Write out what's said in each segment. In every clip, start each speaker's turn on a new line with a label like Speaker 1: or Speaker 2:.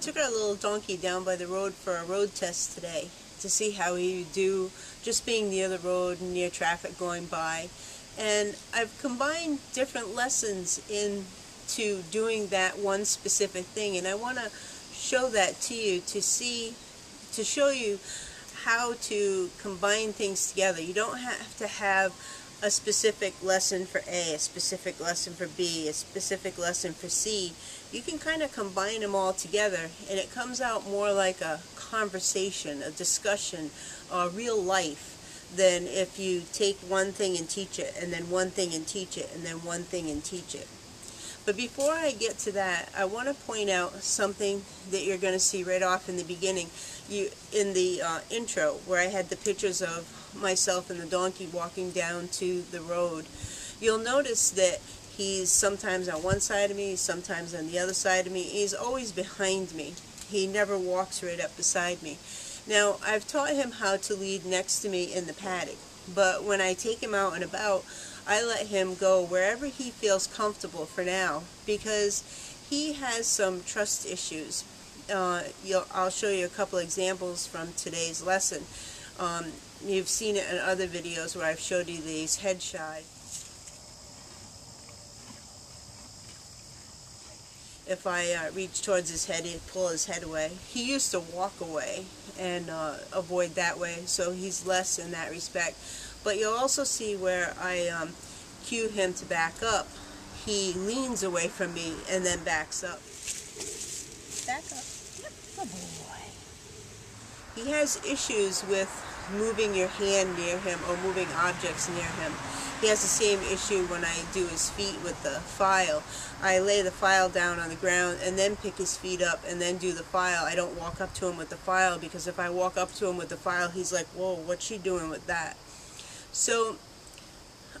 Speaker 1: took our little donkey down by the road for a road test today to see how he would do just being near the road and near traffic going by. And I've combined different lessons into doing that one specific thing, and I want to show that to you to show you how to combine things together. You don't have to have a specific lesson for A, a specific lesson for B, a specific lesson for C. You can kind of combine them all together, and it comes out more like a conversation, a discussion, a real life, than if you take one thing and teach it, and then one thing and teach it, and then one thing and teach it. But before I get to that, I want to point out something that you're going to see right off in the beginning. In the intro, where I had the pictures of myself and the donkey walking down to the road, you'll notice that he's sometimes on one side of me, sometimes on the other side of me. He's always behind me. He never walks right up beside me. Now, I've taught him how to lead next to me in the paddock, but when I take him out and about, I let him go wherever he feels comfortable for now, because he has some trust issues. I'll show you a couple examples from today's lesson. You've seen it in other videos where I've showed you these head shy. If I reach towards his head, he'd pull his head away. He used to walk away and avoid that way, so he's less in that respect. But you'll also see where I cue him to back up. He leans away from me and then backs up. Back up. Yep, good boy. He has issues with moving your hand near him or moving objects near him. He has the same issue when I do his feet with the file. I lay the file down on the ground and then pick his feet up and then do the file. I don't walk up to him with the file, because if I walk up to him with the file, he's like, whoa, what's she doing with that? So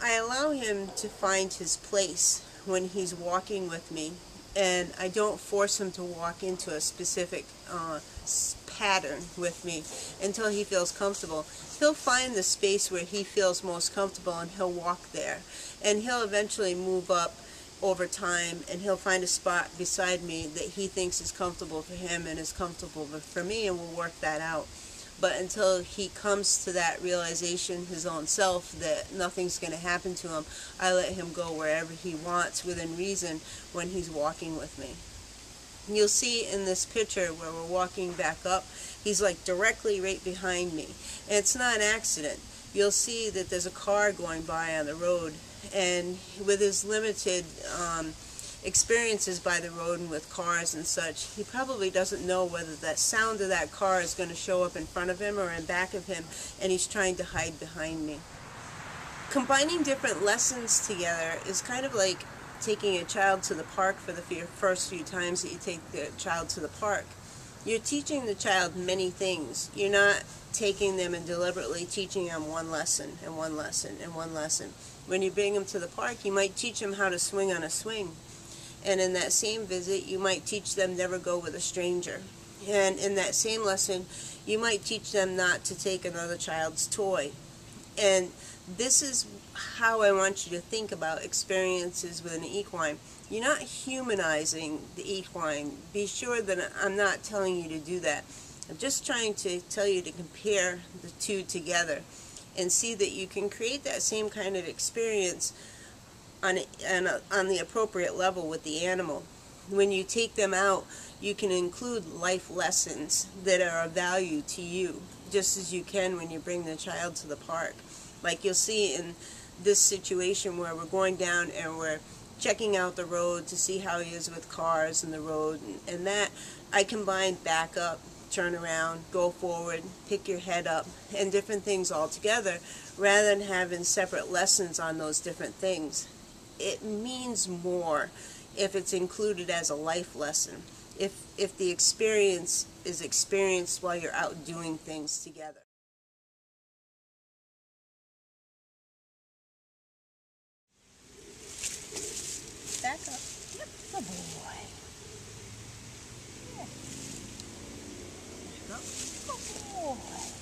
Speaker 1: I allow him to find his place when he's walking with me, and I don't force him to walk into a specific pattern with me until he feels comfortable. He'll find the space where he feels most comfortable and he'll walk there, and he'll eventually move up over time, and he'll find a spot beside me that he thinks is comfortable for him and is comfortable for me, and we'll work that out. But until he comes to that realization, his own self, that nothing's going to happen to him, I let him go wherever he wants within reason when he's walking with me. And you'll see in this picture where we're walking back up, he's like directly right behind me. And it's not an accident. You'll see that there's a car going by on the road, and with his limited experiences by the road and with cars and such, he probably doesn't know whether that sound of that car is going to show up in front of him or in back of him, and he's trying to hide behind me. Combining different lessons together is kind of like taking a child to the park for the first few times that you take the child to the park. You're teaching the child many things. You're not taking them and deliberately teaching them one lesson and one lesson and one lesson. When you bring them to the park, you might teach them how to swing on a swing. And in that same visit, you might teach them never go with a stranger. And in that same lesson, you might teach them not to take another child's toy. And this is how I want you to think about experiences with an equine. You're not humanizing the equine. Be sure that I'm not telling you to do that. I'm just trying to tell you to compare the two together and see that you can create that same kind of experience on the appropriate level with the animal. When you take them out, you can include life lessons that are of value to you, just as you can when you bring the child to the park. Like you'll see in this situation where we're going down and we're checking out the road to see how he is with cars and the road, and that I combine back up, turn around, go forward, pick your head up, and different things all together, rather than having separate lessons on those different things. It means more if it's included as a life lesson, if the experience is experienced while you're out doing things together. Back up. Yep, good boy. Yeah. Back up. Good boy. All right.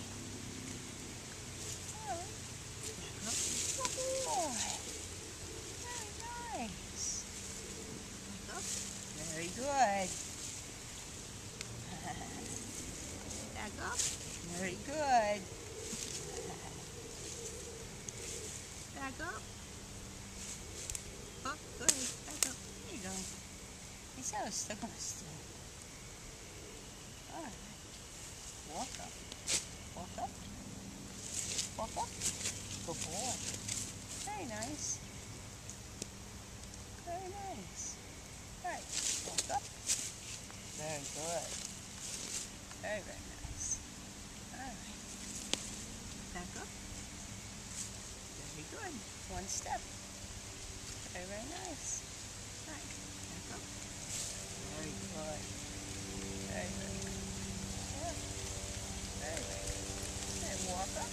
Speaker 1: Back up. Good boy. Very nice. Back up. Very good. Very good. Back up. Up, good. Back up. There you go. You see how it's still gonna still. Alright. Walk up. Walk up. Walk up. Good boy. Very nice. Very nice. Alright. Walk up. Very good. Very, very nice. Alright. Back up. Very good. One step. Very, very nice. Alright. Back up. Very good. Very, very good. Yeah. Very, very good. And walk up.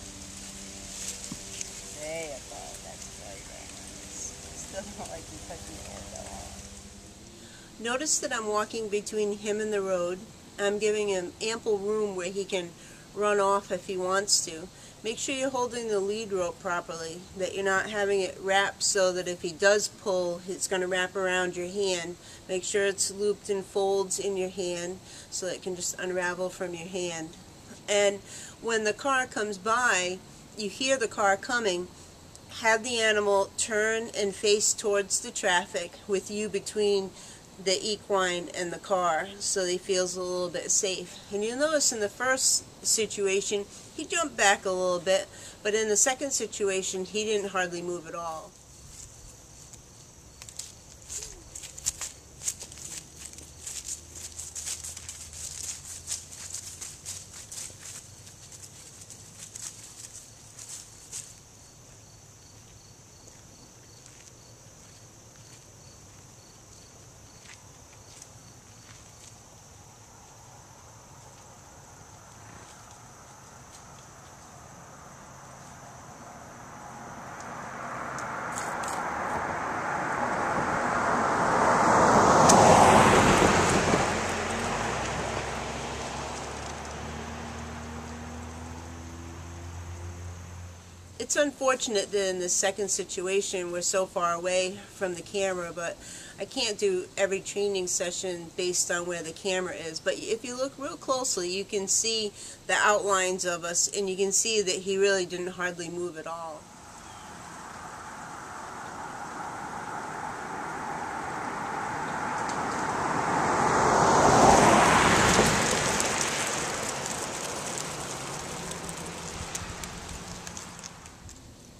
Speaker 1: There you go. That's very, very nice. Still don't like you touching your head though. Notice that I'm walking between him and the road. I'm giving him ample room where he can run off if he wants to. Make sure you're holding the lead rope properly, that you're not having it wrapped so that if he does pull, it's going to wrap around your hand. Make sure it's looped in folds in your hand so that it can just unravel from your hand. And when the car comes by, you hear the car coming, have the animal turn and face towards the traffic with you between the equine and the car so that he feels a little bit safe. And you'll notice in the first situation he jumped back a little bit, but in the second situation he didn't hardly move at all. It's unfortunate that in the second situation we're so far away from the camera, but I can't do every training session based on where the camera is. But if you look real closely, you can see the outlines of us, and you can see that he really didn't hardly move at all.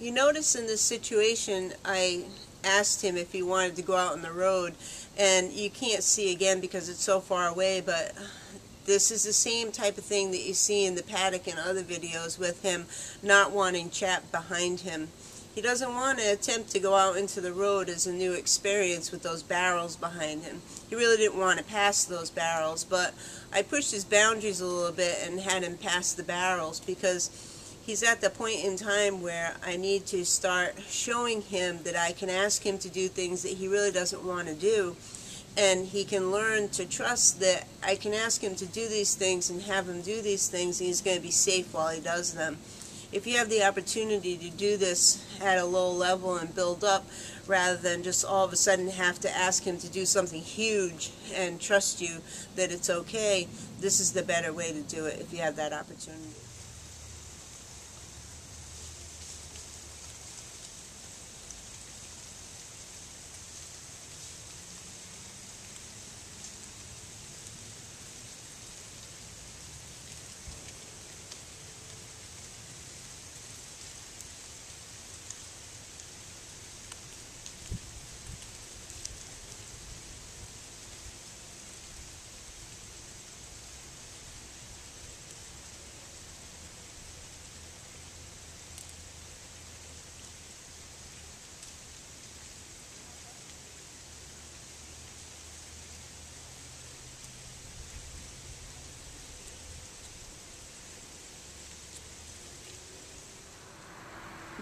Speaker 1: You notice in this situation I asked him if he wanted to go out on the road, and you can't see again because it's so far away, but this is the same type of thing that you see in the paddock and other videos with him not wanting chap behind him. He doesn't want to attempt to go out into the road as a new experience with those barrels behind him. He really didn't want to pass those barrels, but I pushed his boundaries a little bit and had him pass the barrels because he's at the point in time where I need to start showing him that I can ask him to do things that he really doesn't want to do, and he can learn to trust that I can ask him to do these things and have him do these things, and he's going to be safe while he does them. If you have the opportunity to do this at a low level and build up, rather than just all of a sudden have to ask him to do something huge and trust you that it's okay, this is the better way to do it if you have that opportunity.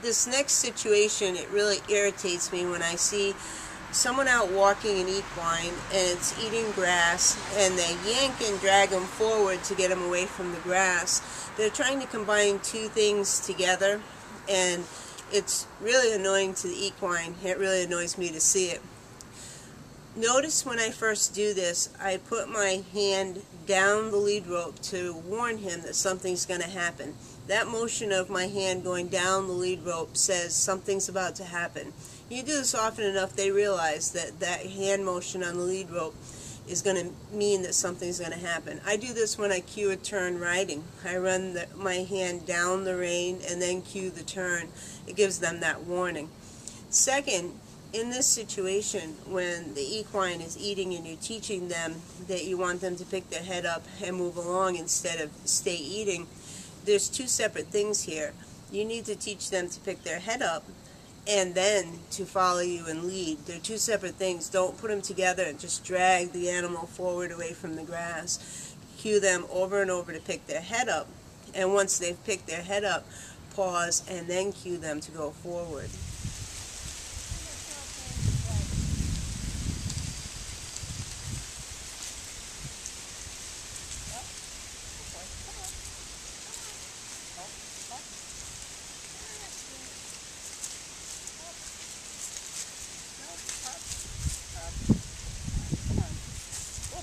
Speaker 1: This next situation, it really irritates me when I see someone out walking an equine and it's eating grass and they yank and drag him forward to get him away from the grass. They're trying to combine two things together, and it's really annoying to the equine. It really annoys me to see it. Notice when I first do this, I put my hand down the lead rope to warn him that something's going to happen. That motion of my hand going down the lead rope says something's about to happen. You do this often enough, they realize that that hand motion on the lead rope is going to mean that something's going to happen. I do this when I cue a turn riding. I run my hand down the rein and then cue the turn. It gives them that warning. Second, in this situation, when the equine is eating and you're teaching them that you want them to pick their head up and move along instead of stay eating, there's two separate things here. You need to teach them to pick their head up and then to follow you and lead. They're two separate things. Don't put them together and just drag the animal forward away from the grass. Cue them over and over to pick their head up, and once they've picked their head up, pause and then cue them to go forward.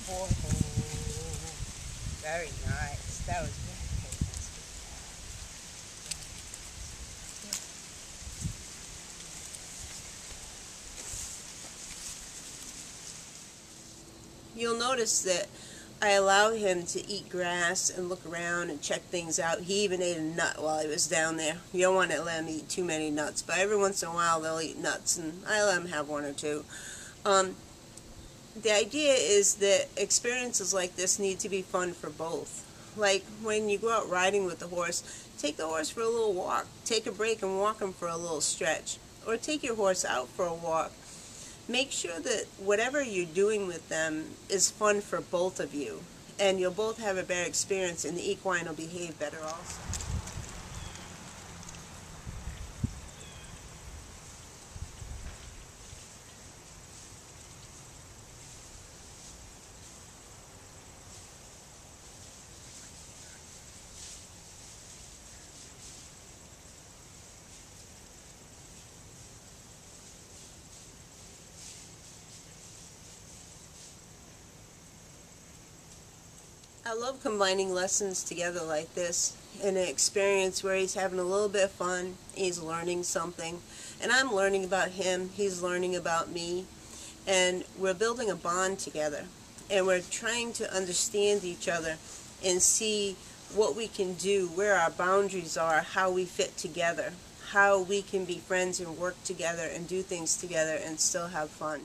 Speaker 1: Oh, very nice. That was very nice. You'll notice that I allow him to eat grass and look around and check things out. He even ate a nut while he was down there. You don't want to let him eat too many nuts, but every once in a while they'll eat nuts, and I let him have one or two. The idea is that experiences like this need to be fun for both. Like when you go out riding with the horse, take the horse for a little walk. Take a break and walk him for a little stretch. Or take your horse out for a walk. Make sure that whatever you're doing with them is fun for both of you. And you'll both have a better experience, and the equine will behave better also. I love combining lessons together like this in an experience where he's having a little bit of fun, he's learning something, and I'm learning about him, he's learning about me, and we're building a bond together, and we're trying to understand each other and see what we can do, where our boundaries are, how we fit together, how we can be friends and work together and do things together and still have fun.